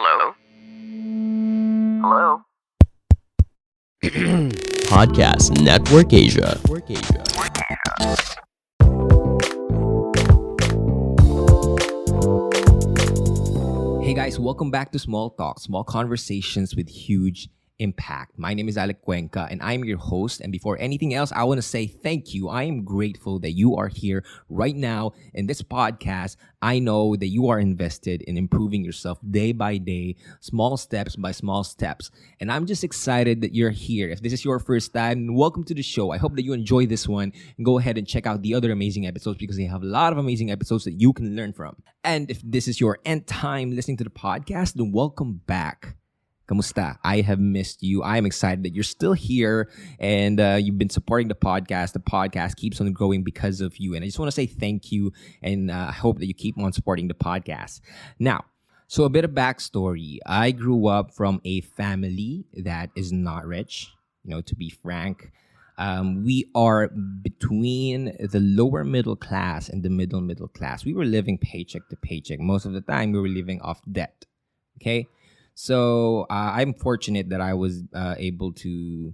Hello? Hello? Podcast Network Asia. Hey guys, welcome back to Small Talk, small conversations with huge impact. My name is Alec Cuenca and I'm your host. And before anything else, I want to say thank you. I am grateful that you are here right now in this podcast. I know that you are invested in improving yourself day by day, small steps by small steps. And I'm just excited that you're here. If this is your first time, welcome to the show. I hope that you enjoy this one. Go ahead and check out the other amazing episodes because they have a lot of amazing episodes that you can learn from. And if this is your end time listening to the podcast, then welcome back. Kamusta? I have missed you. I am excited that you're still here and you've been supporting the podcast. The podcast keeps on growing because of you. And I just want to say thank you and I hope that you keep on supporting the podcast. Now, so a bit of backstory. I grew up from a family that is not rich, to be frank. We are between the lower middle class and the middle class. We were living paycheck to paycheck. Most of the time, we were living off debt. Okay? So I'm fortunate that I was able to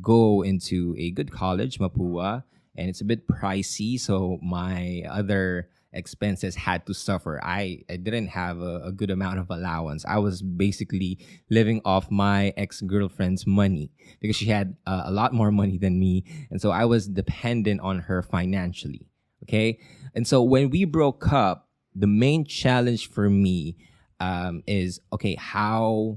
go into a good college, Mapua, and it's a bit pricey. So my other expenses had to suffer. I didn't have a good amount of allowance. I was basically living off my ex-girlfriend's money because she had a lot more money than me. And so I was dependent on her financially. Okay. And so when we broke up, the main challenge for me is, okay, how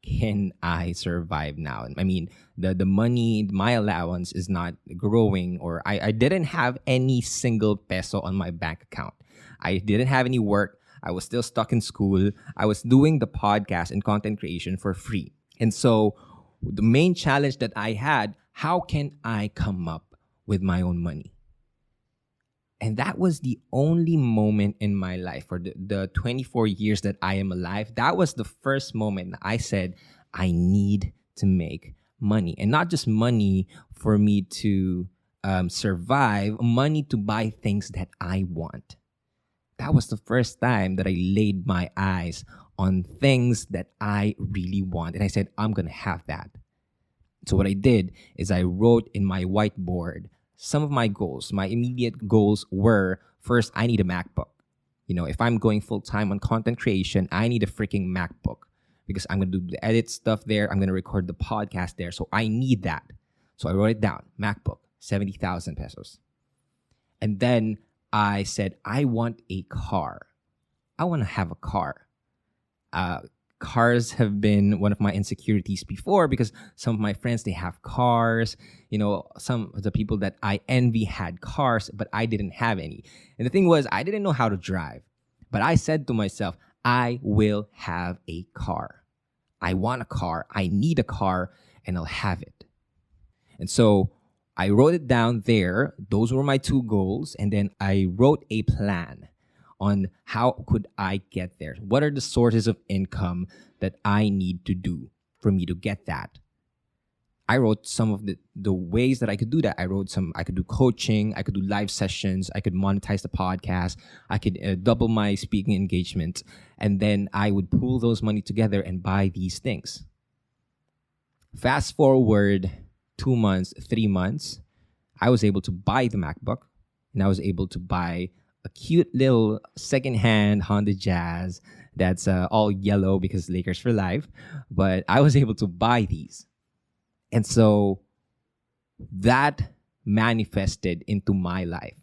can I survive now? I mean, the money, my allowance is not growing, or I didn't have any single peso on my bank account. I didn't have any work. I was still stuck in school. I was doing the podcast and content creation for free. And so the main challenge that I had, how can I come up with my own money? And that was the only moment in my life, for the 24 years that I am alive. That was the first moment I said, I need to make money. And not just money for me to survive, money to buy things that I want. That was the first time that I laid my eyes on things that I really want. And I said, I'm going to have that. So what I did is I wrote in my whiteboard some of my goals. My immediate goals were, first, I need a MacBook. If I'm going full time on content creation, I need a freaking MacBook because I'm going to do the edit stuff there. I'm going to record the podcast there. So I need that. So I wrote it down. MacBook, 70,000 pesos. And then I said, I want a car. I want to have a car. Cars have been one of my insecurities before because some of my friends, they have cars. Some of the people that I envy had cars, but I didn't have any. And the thing was, I didn't know how to drive. But I said to myself, I will have a car. I want a car. I need a car, and I'll have it. And so I wrote it down there. Those were my two goals. And then I wrote a plan on how could I get there? What are the sources of income that I need to do for me to get that? I wrote some of the ways that I could do that. I could do coaching, I could do live sessions, I could monetize the podcast, I could double my speaking engagement, and then I would pool those money together and buy these things. Fast forward 2 months, 3 months, I was able to buy the MacBook, and I was able to buy a cute little secondhand Honda Jazz that's all yellow because Lakers for life. But I was able to buy these. And so that manifested into my life.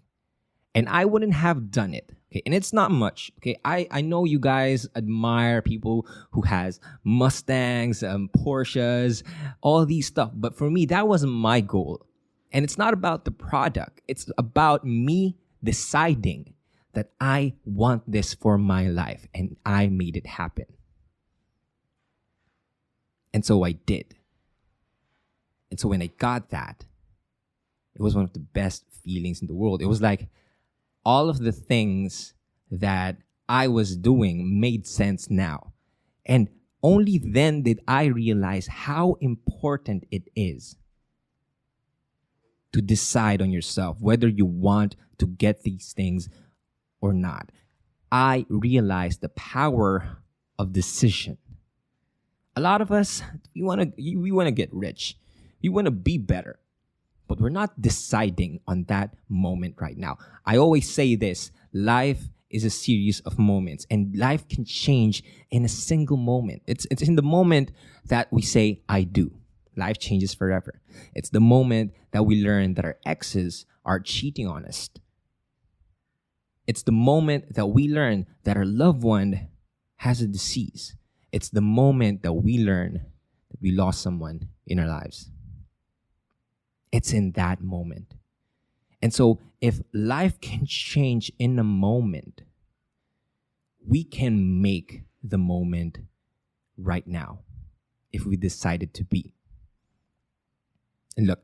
And I wouldn't have done it. Okay, and it's not much. Okay, I know you guys admire people who has Mustangs, Porsches, all these stuff. But for me, that wasn't my goal. And it's not about the product. It's about me deciding that I want this for my life, and I made it happen. And so I did. And so when I got that, it was one of the best feelings in the world. It was like all of the things that I was doing made sense now. And only then did I realize how important it is to decide on yourself whether you want to get these things or not. I realized the power of decision. A lot of us, we want to get rich. We want to be better. But we're not deciding on that moment right now. I always say this, life is a series of moments, and life can change in a single moment. It's in the moment that we say I do. Life changes forever. It's the moment that we learn that our exes are cheating on us. It's the moment that we learn that our loved one has a disease. It's the moment that we learn that we lost someone in our lives. It's in that moment. And so if life can change in a moment, we can make the moment right now if we decided to be. And look,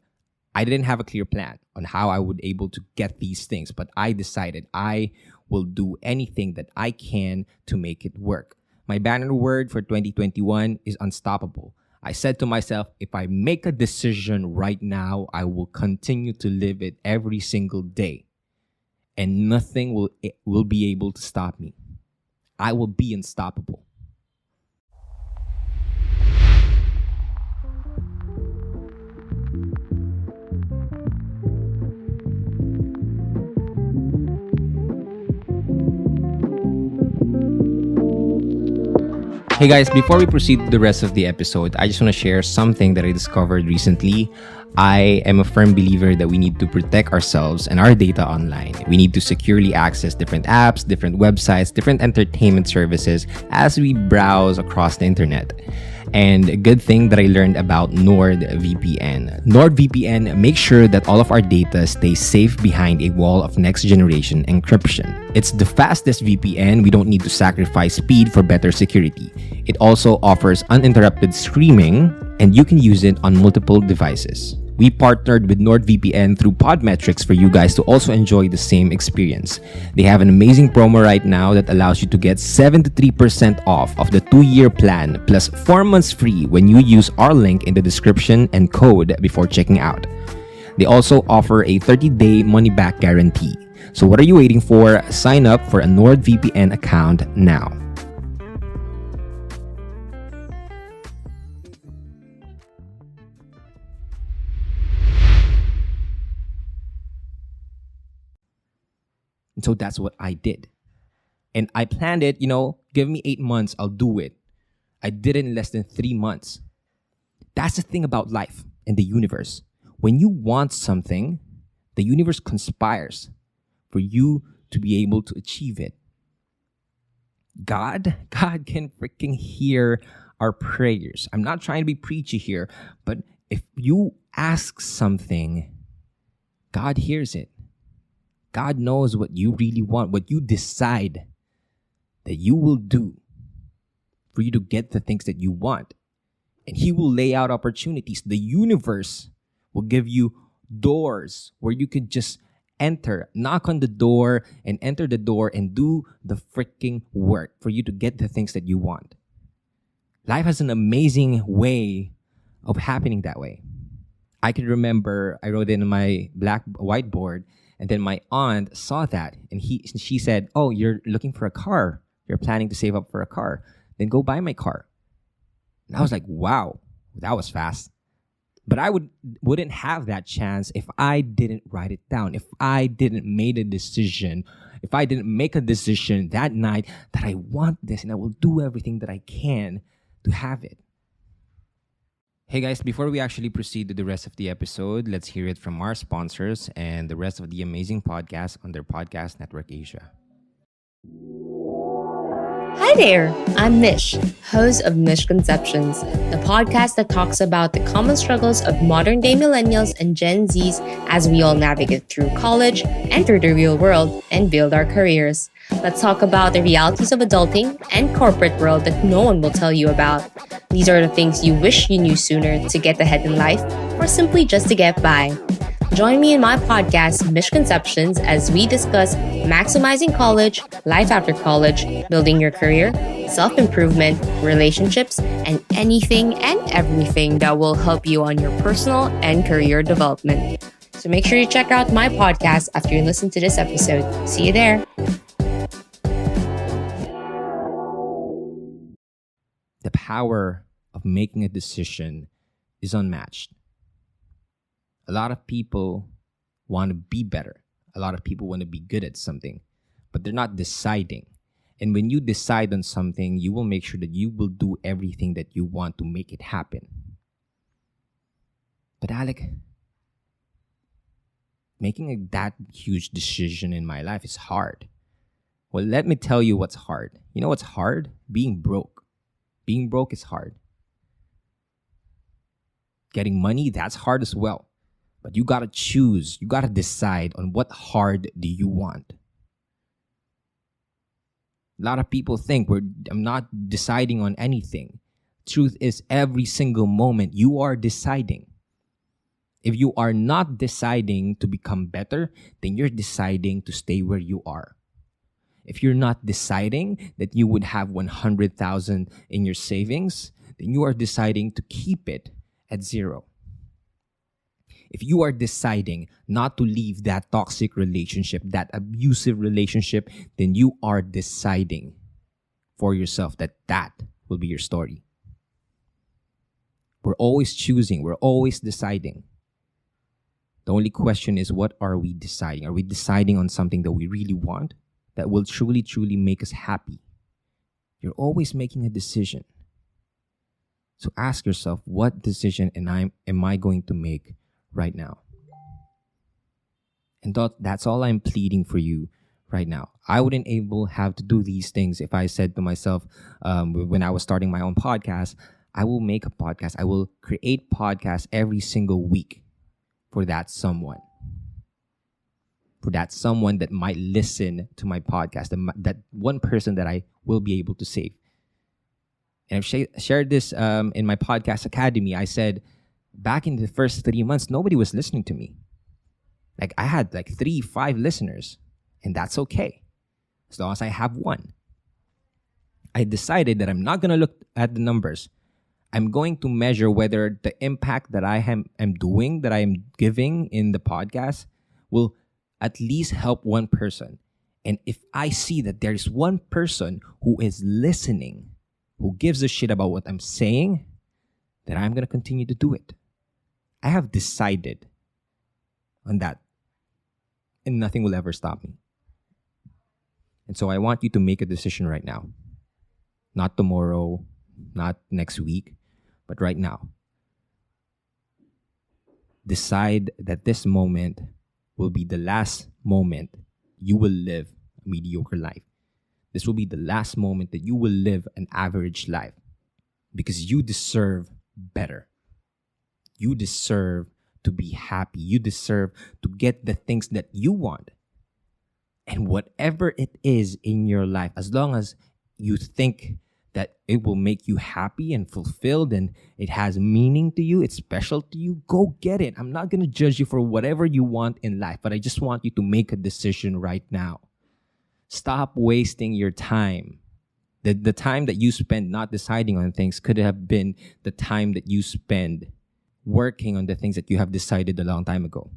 I didn't have a clear plan on how I would able to get these things, but I decided I will do anything that I can to make it work. My banner word for 2021 is unstoppable. I said to myself, if I make a decision right now, I will continue to live it every single day. And nothing will be able to stop me. I will be unstoppable. Hey guys, before we proceed to the rest of the episode, I just want to share something that I discovered recently. I am a firm believer that we need to protect ourselves and our data online. We need to securely access different apps, different websites, different entertainment services as we browse across the internet. And a good thing that I learned about NordVPN. NordVPN makes sure that all of our data stays safe behind a wall of next generation encryption. It's the fastest VPN. We don't need to sacrifice speed for better security. It also offers uninterrupted streaming, and you can use it on multiple devices. We partnered with NordVPN through Podmetrics for you guys to also enjoy the same experience. They have an amazing promo right now that allows you to get 73% off of the 2-year plan plus 4 months free when you use our link in the description and code before checking out. They also offer a 30-day money-back guarantee. So what are you waiting for? Sign up for a NordVPN account now. And so that's what I did. And I planned it, give me 8 months, I'll do it. I did it in less than 3 months. That's the thing about life and the universe. When you want something, the universe conspires for you to be able to achieve it. God can freaking hear our prayers. I'm not trying to be preachy here, but if you ask something, God hears it. God knows what you really want, what you decide that you will do for you to get the things that you want. And He will lay out opportunities. The universe will give you doors where you can just enter, knock on the door and enter the door and do the freaking work for you to get the things that you want. Life has an amazing way of happening that way. I can remember I wrote it in my black whiteboard, and then my aunt saw that, and she said, "Oh, you're looking for a car. You're planning to save up for a car. Then go buy my car." And I was like, "Wow, that was fast." But I wouldn't have that chance if I didn't write it down. If I didn't make a decision, if I didn't make a decision that night that I want this and I will do everything that I can to have it. Hey guys, before we actually proceed to the rest of the episode, let's hear it from our sponsors and the rest of the amazing podcasts on their Podcast Network Asia. Hi there, I'm Mish, host of Mishconceptions, the podcast that talks about the common struggles of modern day millennials and Gen Zs as we all navigate through college, enter the real world, and build our careers. Let's talk about the realities of adulting and corporate world that no one will tell you about. These are the things you wish you knew sooner to get ahead in life or simply just to get by. Join me in my podcast, Misconceptions, as we discuss maximizing college, life after college, building your career, self-improvement, relationships, and anything and everything that will help you on your personal and career development. So make sure you check out my podcast after you listen to this episode. See you there. The power of making a decision is unmatched. A lot of people want to be better. A lot of people want to be good at something, but they're not deciding. And when you decide on something, you will make sure that you will do everything that you want to make it happen. But Alec, making that huge decision in my life is hard. Well, let me tell you what's hard. You know what's hard? Being broke. Being broke is hard. Getting money, that's hard as well. But you gotta choose. You gotta decide on what hard do you want. A lot of people think I'm not deciding on anything. Truth is, every single moment you are deciding. If you are not deciding to become better, then you're deciding to stay where you are. If you're not deciding that you would have 100,000 in your savings, then you are deciding to keep it at zero. If you are deciding not to leave that toxic relationship, that abusive relationship, then you are deciding for yourself that will be your story. We're always choosing. We're always deciding. The only question is, what are we deciding? Are we deciding on something that we really want, that will truly, truly make us happy? You're always making a decision. So ask yourself, what decision am I going to make right now? And that's all I'm pleading for you right now. I wouldn't have to do these things if I said to myself, when I was starting my own podcast, I will make a podcast. I will create podcasts every single week for that someone. For that someone that might listen to my podcast, that one person that I will be able to save. And I've shared this in my podcast academy. I said, back in the first 3 months, nobody was listening to me. Like, I had 3-5 listeners, and that's okay, as long as I have one. I decided that I'm not going to look at the numbers. I'm going to measure whether the impact that I am doing, that I am giving in the podcast, will at least help one person. And if I see that there is one person who is listening, who gives a shit about what I'm saying, then I'm going to continue to do it. I have decided on that, and nothing will ever stop me. And so I want you to make a decision right now. Not tomorrow, not next week, but right now. Decide that this moment will be the last moment you will live a mediocre life. This will be the last moment that you will live an average life, because you deserve better. You deserve to be happy. You deserve to get the things that you want. And whatever it is in your life, as long as you think that it will make you happy and fulfilled and it has meaning to you, it's special to you, go get it. I'm not going to judge you for whatever you want in life, but I just want you to make a decision right now. Stop wasting your time. The time that you spend not deciding on things could have been the time that you spend working on the things that you have decided a long time ago.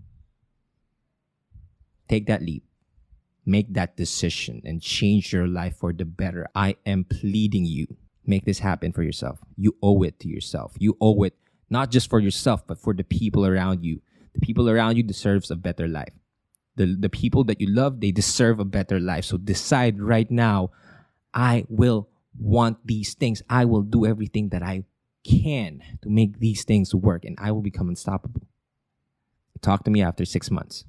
Take that leap. Make that decision and change your life for the better. I am pleading you. Make this happen for yourself. You owe it to yourself. You owe it not just for yourself, but for the people around you. The people around you deserves a better life. The people that you love, they deserve a better life. So decide right now, I will want these things. I will do everything that I can to make these things work, and I will become unstoppable. Talk to me after 6 months.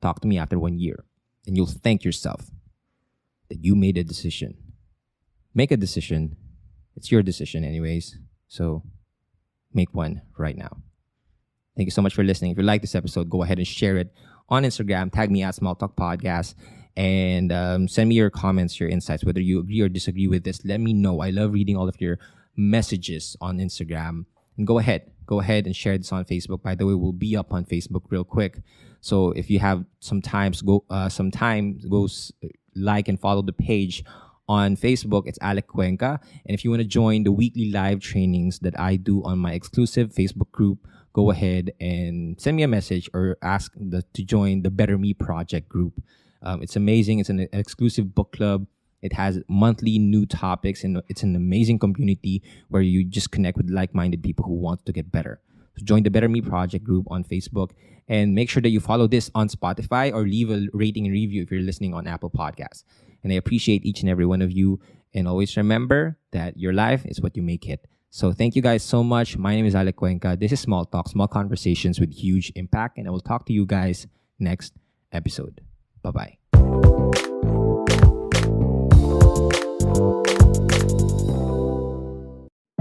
Talk to me after 1 year. And you'll thank yourself that you made a decision. Make a decision. It's your decision anyways. So make one right now. Thank you so much for listening. If you like this episode, go ahead and share it on Instagram. Tag me at Small Talk Podcast. And send me your comments, your insights, whether you agree or disagree with this. Let me know. I love reading all of your messages on Instagram. And go ahead and share this on Facebook. By the way, we'll be up on Facebook real quick. So if you have some time, go like and follow the page on Facebook. It's Alec Cuenca. And if you want to join the weekly live trainings that I do on my exclusive Facebook group, go ahead and send me a message or ask to join the Better Me Project group. It's amazing. It's an exclusive book club. It has monthly new topics, and it's an amazing community where you just connect with like-minded people who want to get better. So join the Better Me Project group on Facebook, and make sure that you follow this on Spotify or leave a rating and review if you're listening on Apple Podcasts. And I appreciate each and every one of you. And always remember that your life is what you make it. So thank you guys so much. My name is Alec Cuenca. This is Small Talk, small conversations with huge impact. And I will talk to you guys next episode. Bye-bye.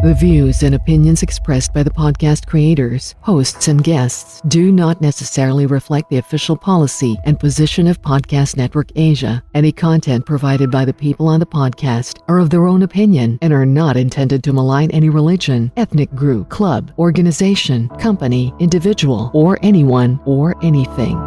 The views and opinions expressed by the podcast creators, hosts, and guests do not necessarily reflect the official policy and position of Podcast Network Asia. Any content provided by the people on the podcast are of their own opinion and are not intended to malign any religion, ethnic group, club, organization, company, individual, or anyone or anything.